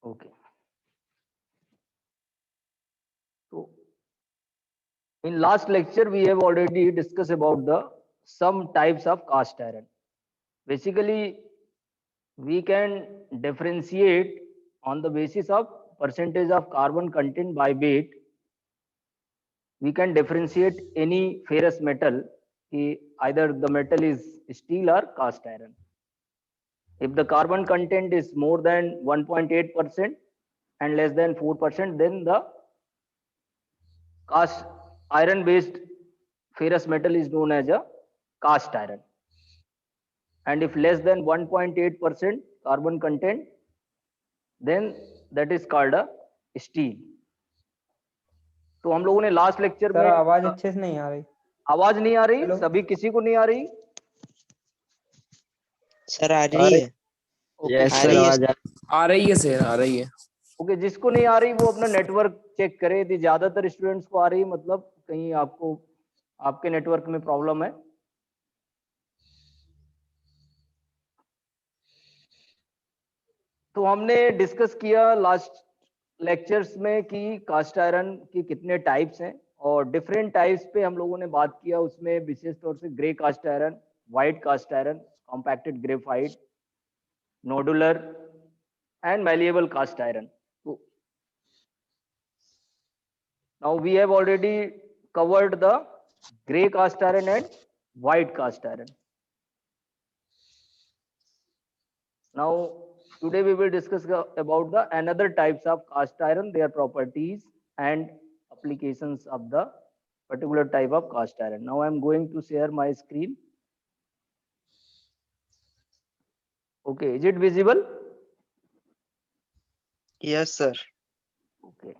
Okay. So in last lecture we have already discussed about the some types of cast iron. Basically, we can differentiate on the basis of percentage of carbon content by weight. We can differentiate any ferrous metal, either the metal is steel or cast iron. If the carbon content is more than 1.8% and less than 4%, then the cast iron based ferrous metal is known as a cast iron. And if less than 1.8% carbon content, then that is called a steel. तो हम लोगों ने last lecture में आवाज अच्छे से नहीं आ रही। आवाज नहीं आ रही? सभी किसी को नहीं आ रही? सर आ रही है। यस आ रही है आ रही है सर, आ रही है। ओके, जिसको नहीं आ रही वो अपना नेटवर्क चेक करे। यदि ज्यादातर स्टूडेंट्स को आ रही मतलब कहीं आपको आपके नेटवर्क में प्रॉब्लम है। तो हमने डिस्कस किया लास्ट लेक्चर्स में कि कास्ट आयरन की कितने टाइप्स हैं और डिफरेंट टाइप्स पे हम लोगों ने बात किया। उसमें विशेष तौर से grey cast iron, white cast iron, compacted graphite, nodular and malleable cast iron. Now we have already covered the gray cast iron and white cast iron. Now today we will discuss about the another types of cast iron, their properties and applications of the particular type of cast iron. Now I am going to share my screen. Okay, is it visible? Yes sir. Okay.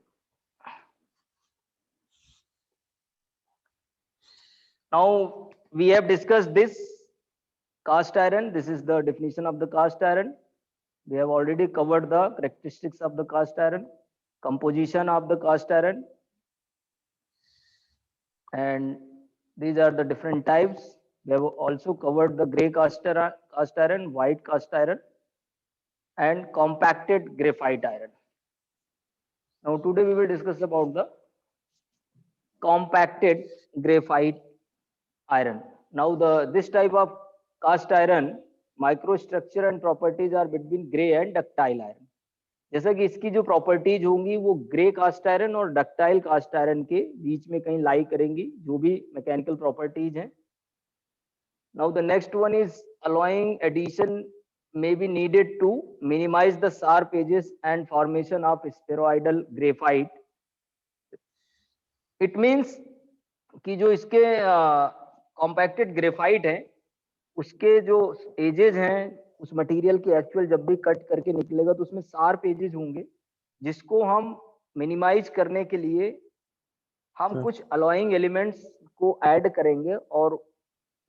Now we have discussed this cast iron. This is the definition of the cast iron. We have already covered the characteristics of the cast iron, composition of the cast iron, and these are the different types. We have also covered the gray cast iron, white cast iron, and compacted graphite iron. Now today we will discuss about the compacted graphite iron. Now this type of cast iron microstructure and properties are between gray and ductile iron. जैसा कि इसकी जो properties होंगी वो grey cast iron और ductile cast iron के बीच में कहीं लाई करेंगी, जो भी मैकेनिकल प्रॉपर्टीज हैं. Now the next one is alloying addition may be needed to minimize the sharp edges and formation of spheroidal graphite. It means कि जो इसके कॉम्पैक्टेड ग्रेफाइट है उसके जो एजेस हैं उस मटेरियल के एक्चुअल जब भी कट करके निकलेगा तो उसमें शार्प एजेस होंगे, जिसको हम मिनिमाइज करने के लिए हम कुछ अलॉइंग एलिमेंट्स को ऐड करेंगे और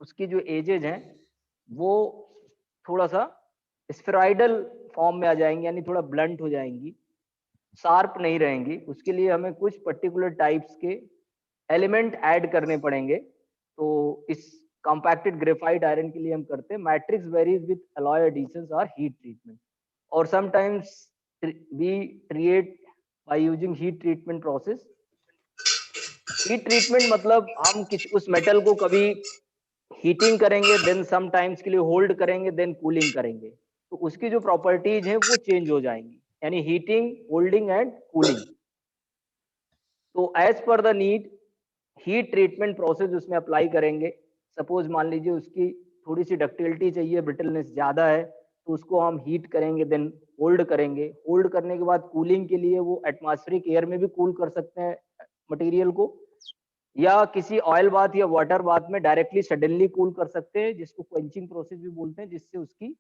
उसकी जो एजेस हैं वो थोड़ा सा स्फेरॉइडल फॉर्म में आ जाएंगी, यानी थोड़ा ब्लंट हो जाएंगी, शार्प नहीं रहेंगी. उसके लिए हमें कुछ पर्टिकुलर टाइप्स के एलिमेंट ऐड करने पड़ेंगे. तो इस कॉम्पैक्टेड ग्रेफाइट आयरन के लिए हम करते हैं matrix varies with alloy additions और हीट ट्रीटमेंट, और sometimes we create by using heat treatment process. Heat treatment मतलब हम उस मेटल को कभी हीटिंग करेंगे, देन समटाइम्स के लिए होल्ड करेंगे, देन कूलिंग करेंगे, तो उसकी जो प्रॉपर्टीज हैं वो चेंज हो जाएंगी, यानी हीटिंग, होल्डिंग एंड कूलिंग. तो as per the need heat treatment process उसमें अप्लाई करेंगे. सपोज मान लीजिए उसकी थोड़ी सी डक्टिलिटी चाहिए, ब्रिटलनेस ज्यादा है, तो उसको हम हीट करेंगे, देन होल्ड करेंगे. होल्ड करने के बाद कूलिंग के लिए वो एटमॉस्फेरिक एयर में भी कूल कर सकते हैं मटेरियल को, या किसी ऑयल बाथ या वाटर बाथ में डायरेक्टली सडनली कूल कर सकते हैं, जिसको क्वेंचिंग प्रोसेस भी बोलते हैं, जिससे उसकी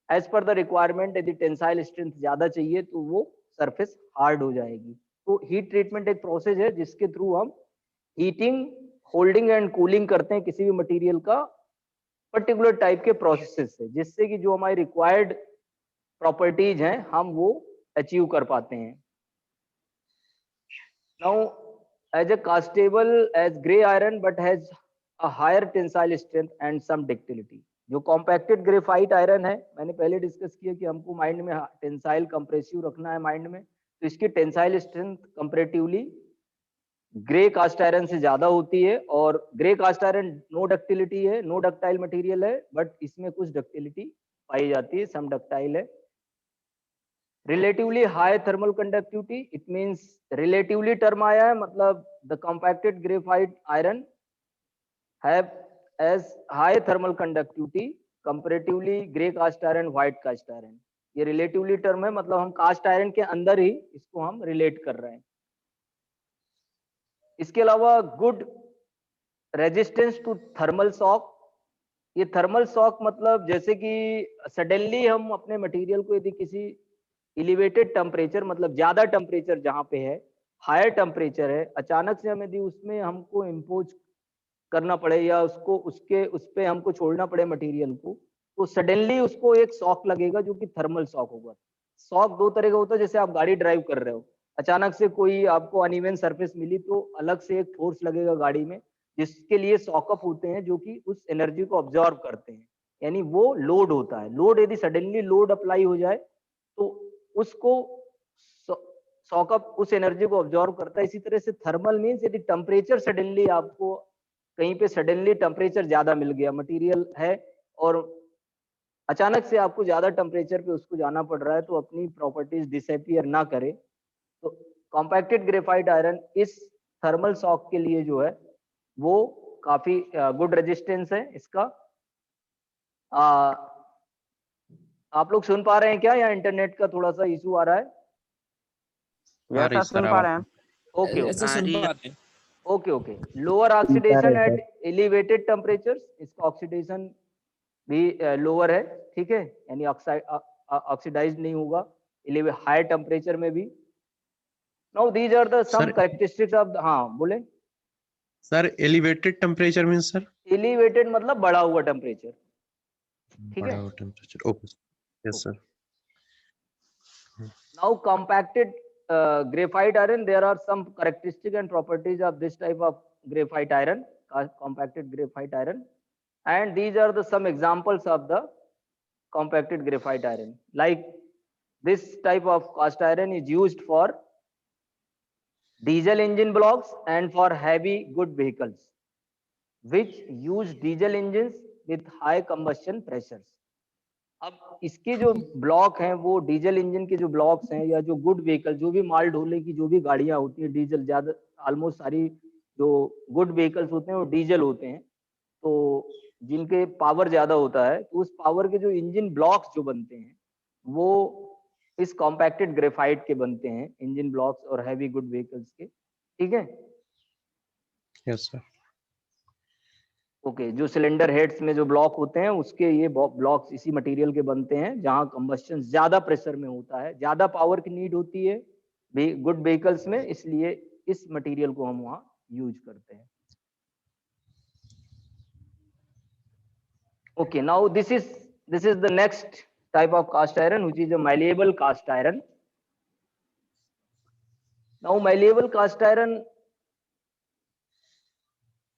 एज पर द रिक्वायरमेंट यदि टेंसाइल स्ट्रेंथ ज्यादा चाहिए तो वो सरफेस हार्ड हो जाएगी. तो हीट ट्रीटमेंट एक प्रोसेस है जिसके थ्रू हम हीटिंग, होल्डिंग एंड कूलिंग करते हैं किसी भी मटेरियल का पर्टिकुलर टाइप के प्रोसेसेस से, जिससे कि जो हमारी रिक्वायर्ड प्रॉपर्टीज हैं हम वो अचीव कर पाते हैं. Now as a castable as gray iron but has a higher tensile strength and some ductility. जो कॉम्पैक्टेड ग्रेफाइट आयरन है, मैंने पहले डिस्कस किया कि हमको माइंड में टेंसाइल कंप्रेसिव रखना है माइंड में, तो इसकी tensile strength comparatively grey cast iron से ज्यादा होती है। और grey cast iron no ductility है, नो डक्टाइल मटेरियल है, बट इसमें कुछ डक्टिलिटी पाई जाती है, सम डक्टाइल है। Relatively high thermal conductivity, it means relatively term आया है, मतलब the compacted graphite iron have as high thermal conductivity comparatively grey cast iron, white cast iron. ये रिलेटिवली टर्म है, मतलब हम कास्ट आयरन के अंदर ही इसको हम रिलेट कर रहे हैं। इसके अलावा good resistance to thermal shock. ये थर्मल शॉक मतलब जैसे कि सडनली हम अपने मटेरियल को यदि किसी एलिवेटेड टेम्परेचर, मतलब ज्यादा टेम्परेचर जहां पे है, हायर टेम्परेचर है, अचानक से हम यदि उसमें हमको इम्पोज करना पड़े या उसको उस पे हमको छोड़ना पड़े मटेरियल को, तो सडनली उसको एक शॉक लगेगा जो कि थर्मल शॉक होगा। शॉक दो तरह का होता है, जैसे आप गाड़ी ड्राइव कर रहे हो, अचानक से कोई आपको अनइवन सरफेस मिली तो अलग से एक फोर्स लगेगा गाड़ी में, जिसके लिए शॉकअप होते हैं जो कि उस एनर्जी को ऑब्जॉर्व करते हैं, यानी वो लोड होता है। लोड यदि सडनली लोड अप्लाई हो जाए तो उसको शॉकअप उस एनर्जी को ऑब्जॉर्व करता है। इसी तरह से थर्मल मींस यदि टेम्परेचर सडनली आपको कहीं पे सडनली टेम्परेचर ज्यादा मिल गया, मटेरियल है और अचानक से आपको ज्यादा टेम्परेचर पे उसको जाना पड़ रहा है, तो अपनी प्रॉपर्टीज डिसअपीयर ना करे, तो कॉम्पैक्टेड ग्रेफाइट आयरन इस थर्मल शॉक के लिए जो है वो काफी गुड रेजिस्टेंस है इसका। आप लोग सुन पा रहे हैं क्या, या इंटरनेट का थोड़ा सा इशू आ रहा है? जैसा सुन पा रहे हैं। ओके ऐसे सुन पा रहे हैं। Okay okay. Lower oxidation at elevated temperature, इसका ऑक्सीडेशन भी लोअर है, ठीक है, यानी ऑक्सीडाइज नहीं होगा हायर टेम्परेचर में भी। Now these are the some characteristics of, हाँ बोले sir. Elevated temperature means sir? Elevated मतलब बढ़ा हुआ टेम्परेचर, ठीक है। बढ़ा हुआ temperature, okay yes sir. Now compacted graphite iron, there are some characteristics and properties of this type of graphite iron, compacted graphite iron, and these are the some examples of the compacted graphite iron. Like this type of cast iron is used for diesel engine blocks and for heavy good vehicles which use diesel engines with high combustion pressures. अब इसके जो block हैं वो diesel engine के जो blocks हैं, या जो गुड व्हीकल, जो भी माल ढोने की जो भी गाड़ियां होती है डीजल, ज्यादा ऑलमोस्ट सारी जो गुड व्हीकल्स होते हैं वो डीजल होते हैं, तो जिनके पावर ज्यादा होता है, तो उस पावर के जो इंजन ब्लॉक्स जो बनते हैं वो इस कॉम्पैक्टेड ग्रेफाइट के बनते हैं, इंजन ब्लॉक्स और हैवी गुड व्हीकल्स के, ठीक है। Yes sir. ओके, जो सिलेंडर हेड्स में जो ब्लॉक होते हैं उसके ये ब्लॉक्स इसी मटेरियल के बनते हैं, जहां कंबस्शन ज्यादा प्रेशर में होता है, ज्यादा पावर की नीड होती है गुड व्हीकल्स में, इसलिए इस मटेरियल को हम वहां यूज करते हैं। Okay, now this is the next type of cast iron, which is a malleable cast iron. Now malleable cast iron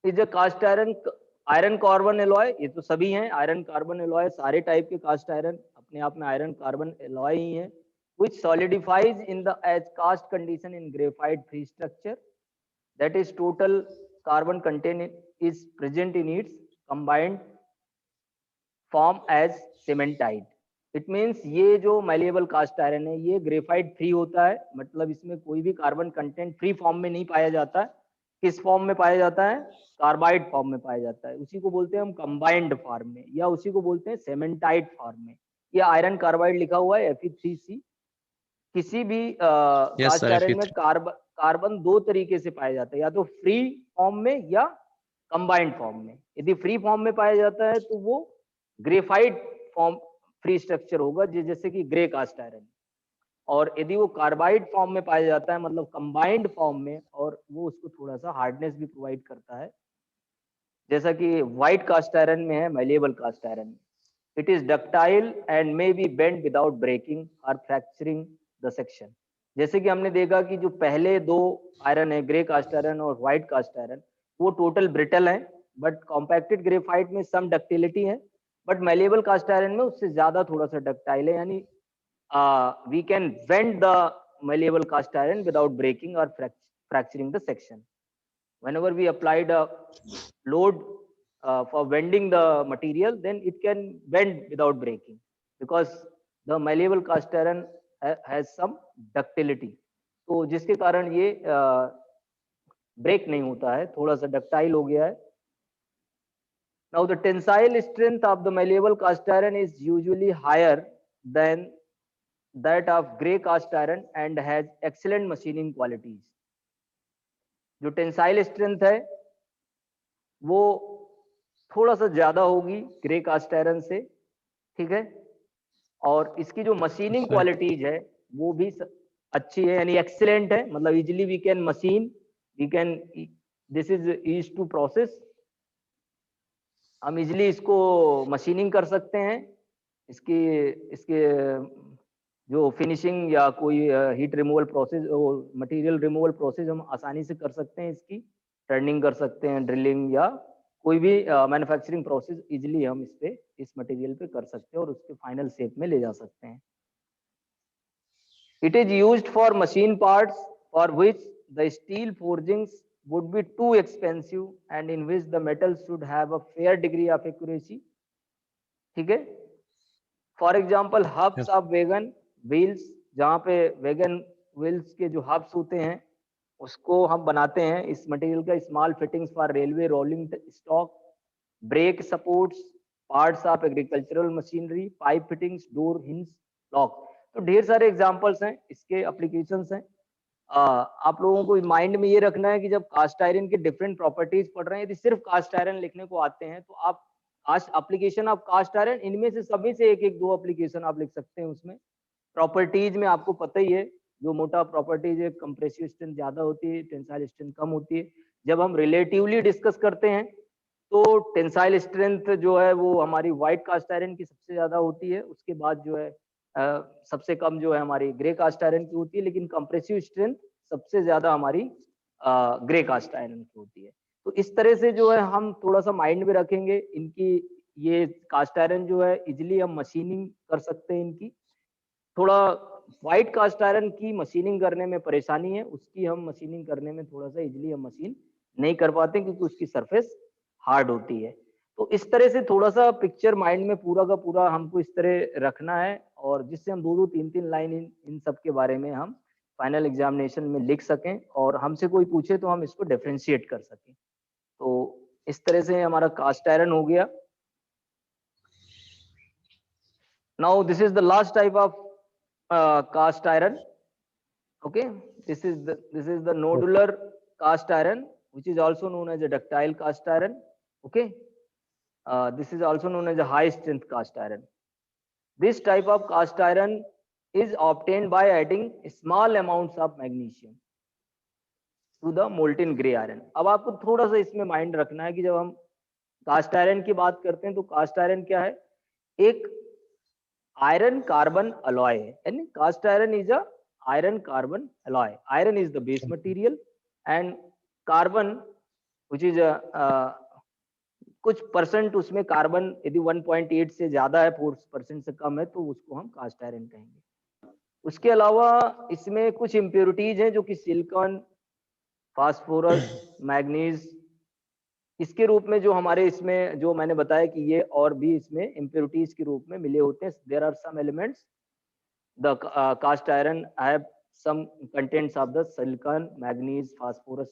is a cast iron carbon alloy, ये तो सभी हैं आयरन कार्बन एलॉय, सारे टाइप के cast iron अपने आप में iron carbon alloy ही हैं, which solidifies in the as cast condition in graphite free structure, that is total carbon content is present in its combined form as cementite. It means ये जो malleable cast iron है ये graphite free होता है, मतलब इसमें कोई भी कार्बन कंटेंट फ्री फॉर्म में नहीं पाया जाता है। किस फॉर्म में पाया जाता है? कार्बाइड फॉर्म में पाया जाता है, उसी को बोलते हैं हम कंबाइंड फॉर्म में, या उसी को बोलते हैं सेमेंटाइट फॉर्म में। ये आयरन कार्बाइड लिखा हुआ है Fe3C। किसी भी कास्ट आयरन में कार्बन दो तरीके से पाया जाता है, या तो फ्री फॉर्म में या कंबाइंड फॉर्म में। यदि फ्री फॉर्म में पाया जाता है तो वो ग्रेफाइट फॉर्म फ्री स्ट्रक्चर होगा, जैसे कि ग्रे कास्ट आयरन, और यदि वो कार्बाइड फॉर्म में पाया जाता है मतलब कंबाइंड फॉर्म में, और वो उसको थोड़ा सा हार्डनेस भी प्रोवाइड करता है, जैसा कि व्हाइट कास्ट आयरन में है, malleable cast iron. It is ductile and may be bend without breaking और फ्रैक्चरिंग द सेक्शन। जैसे कि हमने देखा कि जो पहले दो आयरन है, ग्रे कास्ट आयरन और व्हाइट कास्ट आयरन, वो टोटल ब्रिटल है, बट कॉम्पैक्टेड ग्रेफाइट में सम डक्टिलिटी है, बट मैलेबल कास्ट आयरन में उससे ज्यादा थोड़ा सा डक्टाइल है, यानी we can bend the malleable cast iron without breaking और fracturing the section. Whenever we applied a load for bending the material, then it can bend without breaking, because the malleable cast iron has some ductility. तो जिसके कारण ये break नहीं होता है, थोड़ा सा डक्टाइल हो गया है. Now the tensile strength of the malleable cast iron is usually higher than that of gray cast iron and has excellent machining qualities. जो टेंसाइल स्ट्रेंथ है वो थोड़ा सा ज्यादा होगी ग्रे कास्ट आयरन से, ठीक है, और इसकी जो मशीनिंग Sir. क्वालिटीज है वो भी अच्छी है, यानी एक्सीलेंट है. मतलब easily we can machine, we can, this is easy to process, हम इजिली इसको मशीनिंग कर सकते हैं. इसके जो फिनिशिंग या कोई हीट रिमूवल प्रोसेस और मटेरियल रिमूवल प्रोसेस हम आसानी से कर सकते हैं. इसकी टर्निंग कर सकते हैं, ड्रिलिंग या कोई भी मैन्युफैक्चरिंग प्रोसेस इजीली हम इस मटेरियल पे कर सकते हैं और उसके फाइनल शेप में ले जा सकते हैं. It is used for machine parts for which the steel forgings would be too expensive and in which the metal should have a fair degree of accuracy. ठीक है, for example hubs of wagon wheels, जहाँ पे wagon wheels के जो hubs होते हैं उसको हम बनाते हैं इस मटेरियल का. Small fittings for railway rolling stock, brake supports, parts of agricultural machinery, pipe fittings, door hinge, lock. तो ढेर सारे एग्जांपल्स हैं, इसके एप्लीकेशंस हैं. आप लोगों को माइंड में ये रखना है कि जब कास्ट आयरन के डिफरेंट प्रॉपर्टीज पढ़ रहे हैं, यदि सिर्फ कास्ट आयरन लिखने को आते हैं तो आप एप्लीकेशन ऑफ कास्ट आयरन, इनमें से सभी से एक एक दो एप्लीकेशन आप लिख सकते हैं. उसमें प्रॉपर्टीज में आपको पता ही है, जो मोटा प्रॉपर्टीज है, कंप्रेसिव स्ट्रेंथ ज्यादा होती है, टेंसाइल स्ट्रेंथ कम होती है. जब हम रिलेटिवली डिस्कस करते हैं तो टेंसाइल स्ट्रेंथ जो है वो हमारी व्हाइट कास्ट आयरन की सबसे ज्यादा होती है, उसके बाद जो है सबसे कम जो है हमारी ग्रे कास्ट आयरन की होती है, लेकिन कंप्रेसिव स्ट्रेंथ सबसे ज्यादा हमारी ग्रे कास्ट आयरन की होती है. तो इस तरह से जो है हम थोड़ा सा माइंड में रखेंगे. इनकी ये कास्ट आयरन जो है इजिली हम मशीनिंग कर सकते हैं. इनकी थोड़ा व्हाइट कास्ट आयरन की मशीनिंग करने में परेशानी है, उसकी हम मशीनिंग करने में थोड़ा सा इजिली हम मशीन नहीं कर पाते क्योंकि उसकी सरफेस हार्ड होती है. तो इस तरह से थोड़ा सा पिक्चर माइंड में पूरा का पूरा हमको इस तरह रखना है, और जिससे हम 2-2, 3-3 लाइन इन सब के बारे में हम फाइनल एग्जामिनेशन में लिख सकें और हमसे कोई पूछे तो हम इसको डिफरेंशिएट कर सकें. तो इस तरह से हमारा कास्ट आयरन हो गया. Now this is the last type of cast iron. Okay, this is the nodular cast iron, which is also known as a ductile cast iron. Okay, this is also known as a high strength cast iron. This type of cast iron is obtained by adding small amounts of magnesium to the molten gray iron. अब आपको थोड़ा सा इसमें mind रखना है कि जब हम कास्ट आयरन की बात करते हैं तो कास्ट आयरन क्या है? एक आयरन कार्बन अलॉय है, यानी cast iron is a iron carbon alloy. Iron is the base material and carbon which is कुछ परसेंट उसमें कार्बन यदि 1.8 से ज्यादा है, 4% से कम है, तो उसको हम कास्ट आयरन कहेंगे. उसके अलावा इसमें कुछ इम्प्योरिटीज हैं जो कि सिलिकॉन, फास्फोरस, मैग्नीज, इसके रूप में जो हमारे इसमें जो मैंने बताया कि ये और भी इसमें इम्प्योरिटीज के रूप में मिले होते हैं. There are some elements the cast iron have some contents of the silicon, manganese, phosphorus,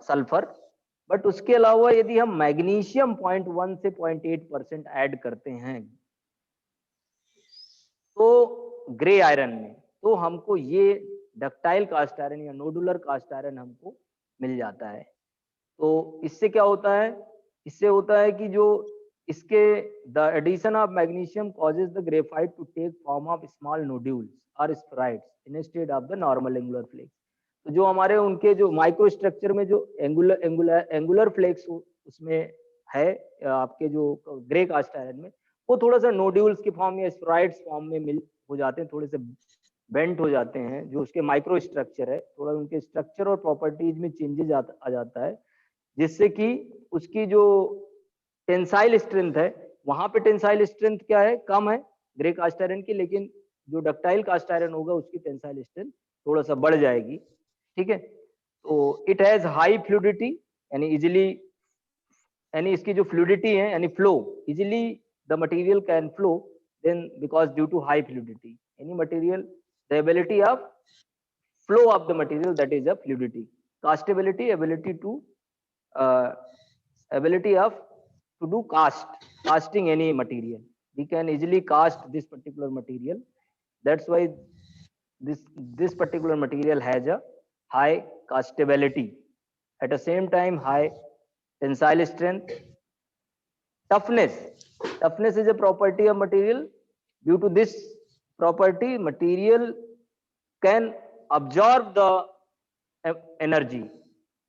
sulphur. But उसके अलावा यदि हम मैग्नीशियम 0.1 से 0.8% ऐड करते हैं तो ग्रे आयरन में, तो हमको ये डक्टाइल कास्ट आयरन या नोडुलर कास्ट आयरन हमको मिल जाता है. तो इससे क्या होता है? इससे होता है कि जो इसके the addition of magnesium causes the graphite to take form of small nodules और spheroids instead of the normal angular flakes. तो जो हमारे उनके जो माइक्रो स्ट्रक्चर में जो एंगुलर फ्लेक्स उसमें है आपके जो ग्रे कास्ट आयरन में, वो थोड़ा सा नोड्यूल्स के फॉर्म या स्फेराइड्स फॉर्म में हो जाते हैं, थोड़े से बेंट हो जाते हैं. जो उसके माइक्रो स्ट्रक्चर है, थोड़ा उनके स्ट्रक्चर और प्रॉपर्टीज में चेंजेस आ जाता है, जिससे कि उसकी जो टेंसाइल स्ट्रेंथ है वहां पे टेंसाइल स्ट्रेंथ क्या है, कम है ग्रे कास्ट आयरन की, लेकिन जो डक्टाइल कास्ट आयरन होगा उसकी टेंसाइल स्ट्रेंथ थोड़ा सा बढ़ जाएगी। ठीक है, तो इट हैज हाई फ्लूइडिटी, यानी इजिली, यानी इसकी जो फ्लूइडिटी है यानी flow, easily the material can flow then because due to high fluidity, any material the ability of flow of the material, that is a fluidity. Castability, ability to ability of to do casting any material. We can easily cast this particular material. That's why this particular material has a high castability. At the same time, high tensile strength. Toughness is a property of material. Due to this property, material can absorb the energy.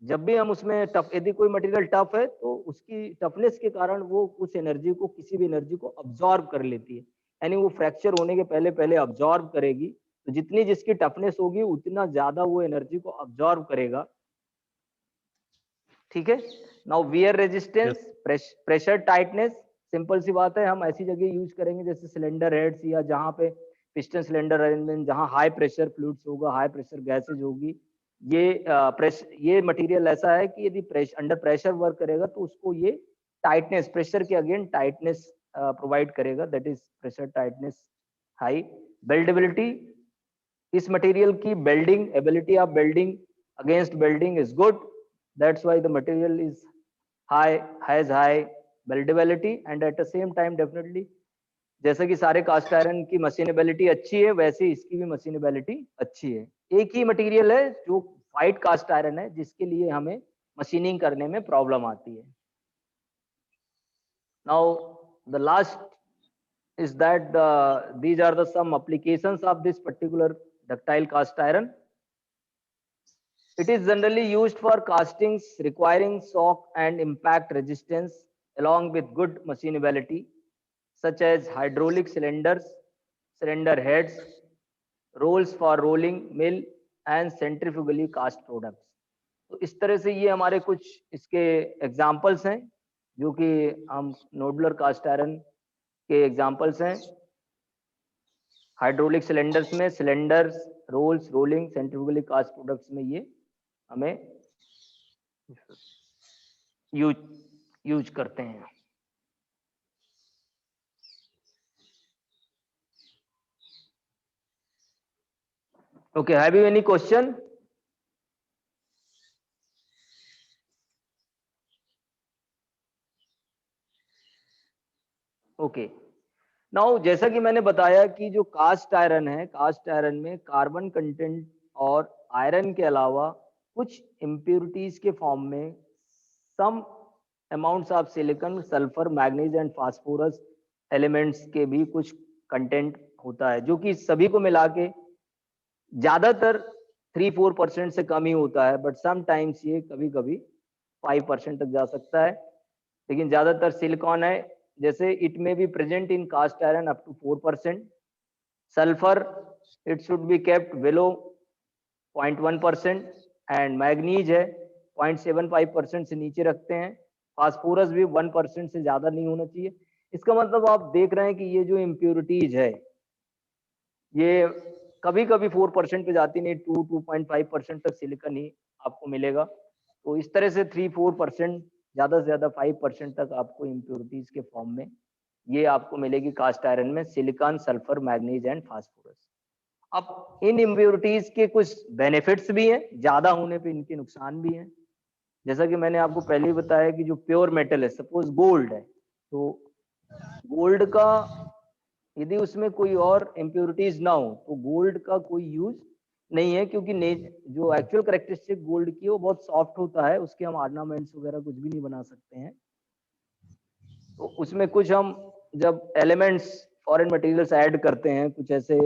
जब भी हम उसमें tough, यदि कोई material tough है तो उसकी toughness के कारण वो उस एनर्जी को, किसी भी एनर्जी को अब्जॉर्ब कर लेती है, यानी वो फ्रैक्चर होने के पहले पहले अब्जॉर्ब करेगी। तो जितनी जिसकी टफनेस होगी उतना ज्यादा वो एनर्जी को अब्जॉर्ब करेगा। ठीक है, now wear resistance, pressure tightness, simple सी बात है, हम ऐसी जगह यूज करेंगे जैसे सिलेंडर हेड्स या जहां पे पिस्टन सिलेंडर अरेंजमेंट, जहां हाई प्रेशर फ्लूइड्स होगा, हाई प्रेशर गैसेज होगी। ये मटेरियल ऐसा है कि यदि अंडर प्रेशर वर्क करेगा तो उसको ये टाइटनेस, प्रेशर के अगेन टाइटनेस प्रोवाइड करेगा, that is pressure tightness high. Weldability, इस मटेरियल की welding, ability of welding against welding is good, that's why the material is high, has high weldability. And at the same time definitely जैसे कि सारे cast iron की machinability अच्छी है, वैसे इसकी भी मशीनेबिलिटी अच्छी है। एक ही मटेरियल है जो व्हाइट कास्ट आयरन है, जिसके लिए हमें मशीनिंग करने में प्रॉब्लम आती है। Now the last is that these are the some applications of this particular ductile cast iron. It is generally used for castings requiring shock and impact resistance along with good machinability, such as hydraulic cylinders, cylinder heads, rolls for rolling mill and centrifugally cast products. तो इस तरह से ये हमारे कुछ इसके examples हैं जो कि हम नोडुलर कास्ट आयरन के एग्जाम्पल्स हैं। हाइड्रोलिक सिलेंडर्स में cylinders, rolls, rolling, centrifugally cast products में ये हमें यूज करते हैं। Okay, have you any question? Okay. Now जैसा कि मैंने बताया कि जो कास्ट आयरन है, कास्ट आयरन में कार्बन कंटेंट और आयरन के अलावा कुछ इम्प्योरिटीज के फॉर्म में some amounts of silicon, sulphur, manganese and phosphorus elements के भी कुछ कंटेंट होता है, जो कि सभी को मिला के ज्यादातर 3-4% से कम ही होता है, बट समटाइम्स ये कभी कभी 5% तक जा सकता है, लेकिन ज्यादातर सिलिकॉन है। जैसे it may be present in cast iron up to 4%। Sulphur it should be kept below 0.1% and manganese है 0.75% से नीचे रखते हैं। फास्फोरस भी 1% से ज्यादा नहीं होना चाहिए। इसका मतलब आप देख रहे हैं कि ये जो इम्प्योरिटीज है ये कभी कभी 4% पे जाती नहीं, 2-2.5% तक सिलिकॉन ही आपको मिलेगा। तो इस तरह से 3-4%, ज्यादा से ज्यादा 5% तक आपको इम्प्योरिटीज के फॉर्म में ये आपको मिलेगी कास्ट आयरन में, silicon, sulphur, manganese and phosphorus. अब इन इम्प्योरिटीज के कुछ बेनिफिट्स भी हैं, ज्यादा होने पे इनके नुकसान भी हैं। जैसा कि मैंने आपको पहले ही बताया कि जो प्योर मेटल है, सपोज गोल्ड है, तो गोल्ड का यदि उसमें कोई और इम्प्योरिटीज ना हो तो गोल्ड का कोई यूज नहीं है, क्योंकि जो एक्चुअल कैरेक्टरिस्टिक गोल्ड की वो बहुत सॉफ्ट होता है, उसके हम ऑर्नामेंट्स वगैरह कुछ भी नहीं बना सकते हैं। तो उसमें कुछ हम जब एलिमेंट्स, फॉरेन मटेरियल्स ऐड करते हैं कुछ ऐसे,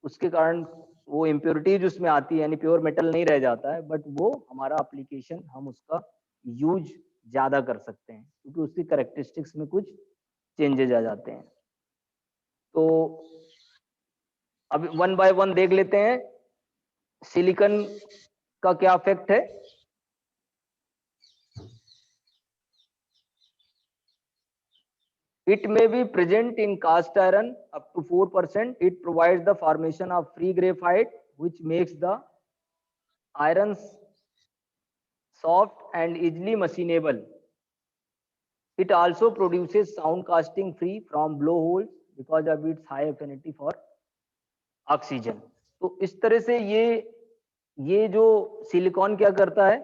उसके कारण वो इम्प्योरिटीज उसमें आती है, यानी प्योर मेटल नहीं रह जाता है, बट वो हमारा एप्लीकेशन, हम उसका यूज ज्यादा कर सकते हैं क्योंकि उसकी कैरेक्टरिस्टिक्स में कुछ चेंजेस आ जाते हैं। तो अब 1 बाय 1 देख लेते हैं सिलिकॉन का क्या इफेक्ट है। It may be present in cast iron up to 4%. It provides the formation of free graphite, which makes the irons soft and easily machinable. It also produces sound casting free from blowholes because of its high affinity for oxygen. तो इस तरह से ये जो silicon क्या करता है,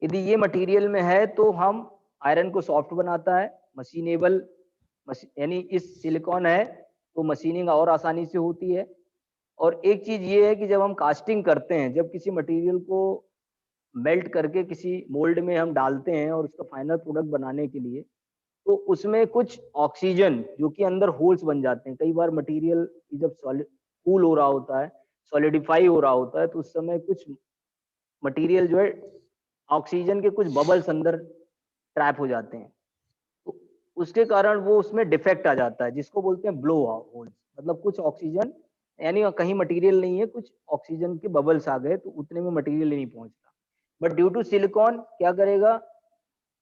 यदि ये मटेरियल में है तो हम आयरन को सॉफ्ट बनाता है, मशीनेबल, यानी इस सिलिकॉन है तो मशीनिंग और आसानी से होती है। और एक चीज ये है कि जब हम कास्टिंग करते हैं, जब किसी मटेरियल को मेल्ट करके किसी मोल्ड में हम डालते हैं और उसका फाइनल प्रोडक्ट बनाने के लिए, तो उसमें कुछ ऑक्सीजन जो कि अंदर होल्स बन जाते हैं। कई बार मटेरियल जब कूल हो रहा होता है, सॉलिडिफाई हो रहा होता है, तो उस समय कुछ मटेरियल जो है ऑक्सीजन के कुछ बबल्स अंदर ट्रैप हो जाते हैं, तो उसके कारण वो उसमें डिफेक्ट आ जाता है, जिसको बोलते हैं ब्लो होल्स। मतलब कुछ ऑक्सीजन, यानी कहीं मटेरियल नहीं है, कुछ ऑक्सीजन के बबल्स आ गए तो उतने में मटेरियल नहीं पहुंचता। बट ड्यू टू सिलिकॉन क्या करेगा,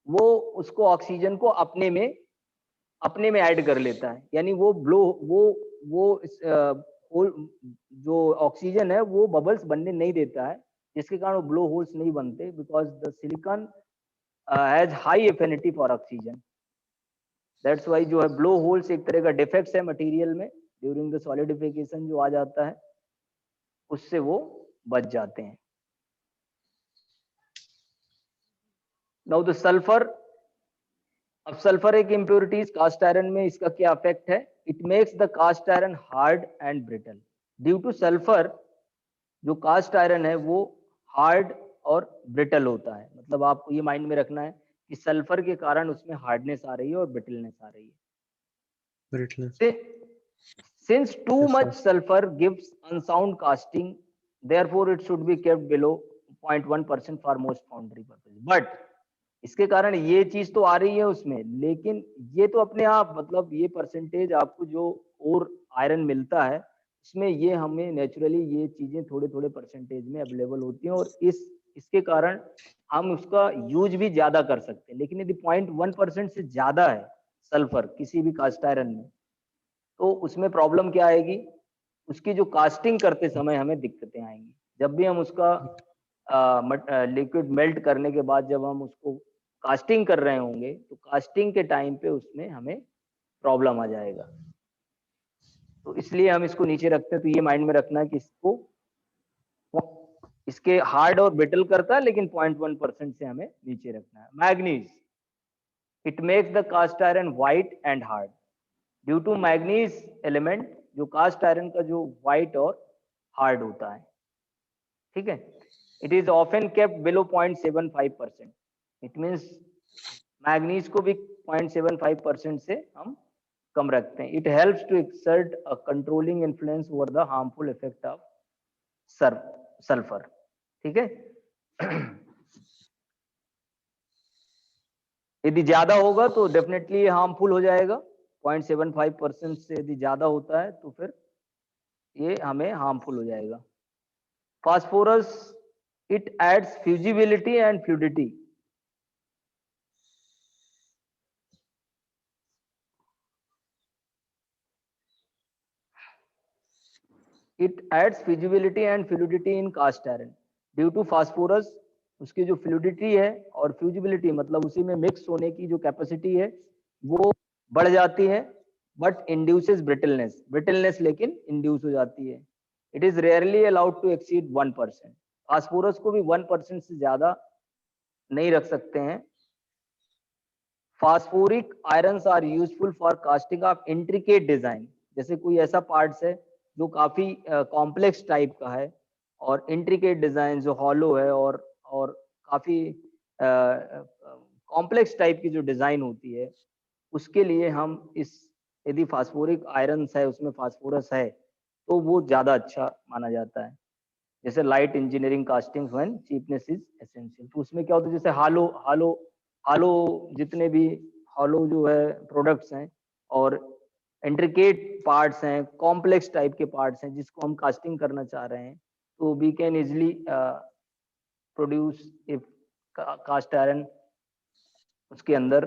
वो उसको ऑक्सीजन को अपने में ऐड कर लेता है, यानी वो ब्लो वो जो ऑक्सीजन है वो बबल्स बनने नहीं देता है, जिसके कारण वो ब्लो होल्स नहीं बनते, because the silicon has high affinity for oxygen. That's why जो है ब्लो होल्स एक तरह का डिफेक्ट्स है मटेरियल में, ड्यूरिंग द सॉलिडिफिकेशन जो आ जाता है उससे वो बच जाते हैं। Now the sulphur. अब सल्फर एक इम्प्योरिटीज कास्ट आयरन में, इसका क्या इफेक्ट है, it makes the cast iron hard and brittle. Due to sulphur जो कास्ट आयरन है वो हार्ड और ब्रिटल होता है। मतलब आपको ये माइंड में रखना है कि सल्फर के कारण उसमें हार्डनेस आ रही है और ब्रिटलनेस आ रही है। Since too Yes, much sir. sulfur gives unsound casting, therefore it should be kept below 0.1% for most foundry purposes. But इसके कारण ये चीज तो आ रही है उसमें, लेकिन ये तो अपने आप, मतलब ये परसेंटेज आपको जो और आयरन मिलता है इसमें, ये हमें नेचुरली ये चीजें थोड़े थोड़े परसेंटेज में अवेलेबल होती हैं, और इसके कारण हम उसका यूज भी ज्यादा कर सकते हैं। लेकिन यदि 0.1% से ज्यादा है सल्फर किसी भी कास्ट आयरन में, तो उसमें प्रॉब्लम क्या आएगी, उसकी जो कास्टिंग करते समय हमें दिक्कतें आएंगी। जब भी हम उसका लिक्विड मेल्ट करने के बाद जब हम उसको कास्टिंग कर रहे होंगे, तो कास्टिंग के टाइम पे उसमें हमें प्रॉब्लम आ जाएगा। तो इसलिए हम इसको नीचे रखते हैं। तो ये माइंड में रखना है कि इसके हार्ड और ब्रिटल करता है, लेकिन 0.1% से हमें नीचे रखना है। Manganese, it makes the cast iron white and hard. Due to manganese element जो कास्ट आयरन का जो व्हाइट और हार्ड होता है, ठीक है। It is often kept below 0.75%। It means manganese को भी 0.75% से हम कम रखते हैं। It helps to exert a controlling influence over the harmful effect of sulphur, ठीक है। यदि ज्यादा होगा तो डेफिनेटली ये हार्मफुल हो जाएगा। 0.75% से यदि ज्यादा होता है तो फिर ये हमें हार्मफुल हो जाएगा। Phosphorus, it aids fusibility and fluidity. It aids fusibility and fluidity in cast iron. Due to phosphorus उसकी जो फ्लूइडिटी है और फ्यूजिबिलिटी, मतलब उसी में मिक्स होने की जो कैपेसिटी है वो बढ़ जाती है, बट इंड्यूसेस ब्रिटलनेस लेकिन इंड्यूस हो जाती है। It is rarely allowed to exceed 1%। Phosphorus को भी 1% से ज्यादा नहीं रख सकते हैं। Phosphoric irons are useful for casting of intricate design. जैसे कोई ऐसा पार्ट्स है जो काफी कॉम्प्लेक्स टाइप का है और इंट्रिकेट डिजाइन जो हॉलो है और काफी कॉम्प्लेक्स टाइप की जो डिजाइन होती है, उसके लिए हम यदि फास्फोरिक आयरन्स है उसमें फास्फोरस है तो वो ज्यादा अच्छा माना जाता है। जैसे light engineering casting when cheapness is essential, तो उसमें क्या होता है, जैसे हालो जितने भी हॉलो जो है प्रोडक्ट्स हैं और इंट्रिकेट पार्ट्स हैं, कॉम्प्लेक्स टाइप के पार्ट्स हैं जिसको हम कास्टिंग करना चाह रहे हैं, तो we can easily produce if cast iron उसके अंदर